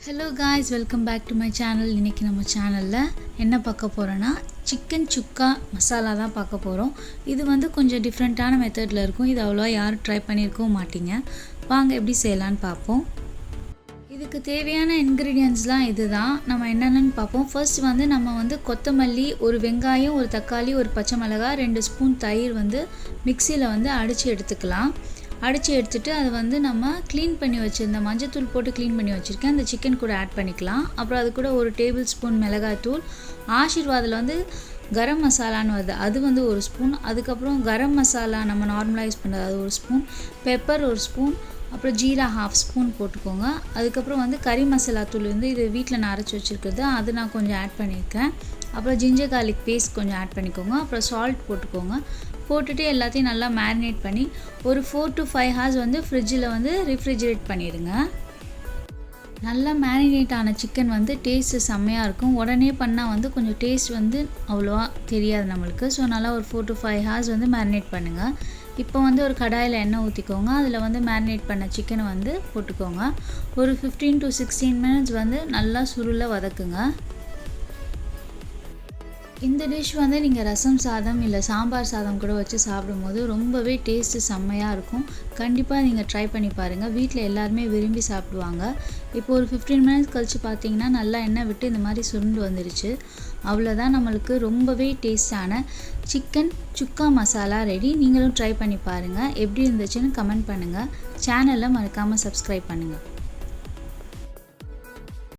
Hello guys, welcome back to my channel. இன்றைக்கி நம்ம சேனலில் என்ன பார்க்க போகிறோன்னா சிக்கன் சுக்கா மசாலா தான் பார்க்க போகிறோம். இது வந்து கொஞ்சம் டிஃப்ரெண்ட்டான மெத்தடில் இருக்கும். இது அவ்வளோவா யாரும் ட்ரை பண்ணியிருக்கவும் மாட்டீங்க. வாங்க எப்படி செய்யலான்னு பார்ப்போம். இதுக்கு தேவையான இன்க்ரீடியன்ட்ஸ்லாம் இது தான். நம்ம என்னென்னு பார்ப்போம். ஃபர்ஸ்ட் வந்து நம்ம வந்து கொத்தமல்லி, ஒரு வெங்காயம், ஒரு தக்காளி, ஒரு பச்சை மிளகாய், 2 ஸ்பூன் தயிர் வந்து மிக்சியில் வந்து அடித்து எடுத்துக்கலாம். அடித்து எடுத்துகிட்டு அதை வந்து நம்ம க்ளீன் பண்ணி வச்சுருந்த மஞ்சத்தூள் போட்டு க்ளீன் பண்ணி வச்சுருக்கேன். அந்த சிக்கன் கூட ஆட் பண்ணிக்கலாம். அப்புறம் அது கூட ஒரு டேபிள் ஸ்பூன் மிளகாய்த்தூள், ஆஷிர்வாதில் வந்து கரம் மசாலான்னு வருது, அது வந்து ஒரு ஸ்பூன். அதுக்கப்புறம் கரம் மசாலா நம்ம நார்மலாக யூஸ் பண்ணுறது அது ஒரு ஸ்பூன், பெப்பர் ஒரு ஸ்பூன், அப்புறம் ஜீரா 1/2 ஸ்பூன் போட்டுக்கோங்க. அதுக்கப்புறம் வந்து கறி மசாலா தூள் வந்து இது வீட்டில் நான் அரைச்சி வச்சுருக்குறது, அது நான் கொஞ்சம் ஆட் பண்ணியிருக்கேன். அப்புறம் ஜிஞ்சர் கார்லிக் பேஸ்ட் கொஞ்சம் ஆட் பண்ணிக்கோங்க. அப்புறம் சால்ட் போட்டுக்கோங்க. போட்டுட்டு எல்லாத்தையும் நல்லா மேரினேட் பண்ணி ஒரு 4 to 5 hours வந்து ஃப்ரிட்ஜில் வந்து ரெஃப்ரிஜரேட் பண்ணிடுங்க. நல்லா மேரினேட் ஆன சிக்கன் வந்து டேஸ்ட்டு செம்மையாக இருக்கும். உடனே பண்ணால் வந்து கொஞ்சம் டேஸ்ட் வந்து அவ்வளோவா தெரியாது நம்மளுக்கு. ஸோ நல்லா ஒரு 4 to 5 hours வந்து மேரினேட் பண்ணுங்கள். இப்போ வந்து ஒரு கடாயில் எண்ணெய் ஊற்றிக்கோங்க. அதில் வந்து மேரினேட் பண்ண சிக்கனை வந்து போட்டுக்கோங்க. ஒரு 15 to 16 minutes வந்து நல்லா சுருள வதக்குங்க. இந்த டிஷ் வந்து நீங்கள் ரசம் சாதம் இல்லை சாம்பார் சாதம் கூட வச்சு சாப்பிடும்போது ரொம்பவே டேஸ்ட்டு செம்மையாக இருக்கும். கண்டிப்பாக நீங்கள் ட்ரை பண்ணி பாருங்கள். வீட்டில் எல்லாருமே விரும்பி சாப்பிடுவாங்க. இப்போ ஒரு 15 minutes கழித்து பார்த்தீங்கன்னா நல்லா எண்ணெய் விட்டு இந்த மாதிரி சுருண்டு வந்துருச்சு. அவ்வளோதான், நம்மளுக்கு ரொம்பவே டேஸ்டான சிக்கன் சுக்கா மசாலா ரெடி. நீங்களும் ட்ரை பண்ணி பாருங்கள். எப்படி இருந்துச்சுன்னு கமெண்ட் பண்ணுங்கள். சேனலை மறக்காமல் சப்ஸ்கிரைப் பண்ணுங்கள்.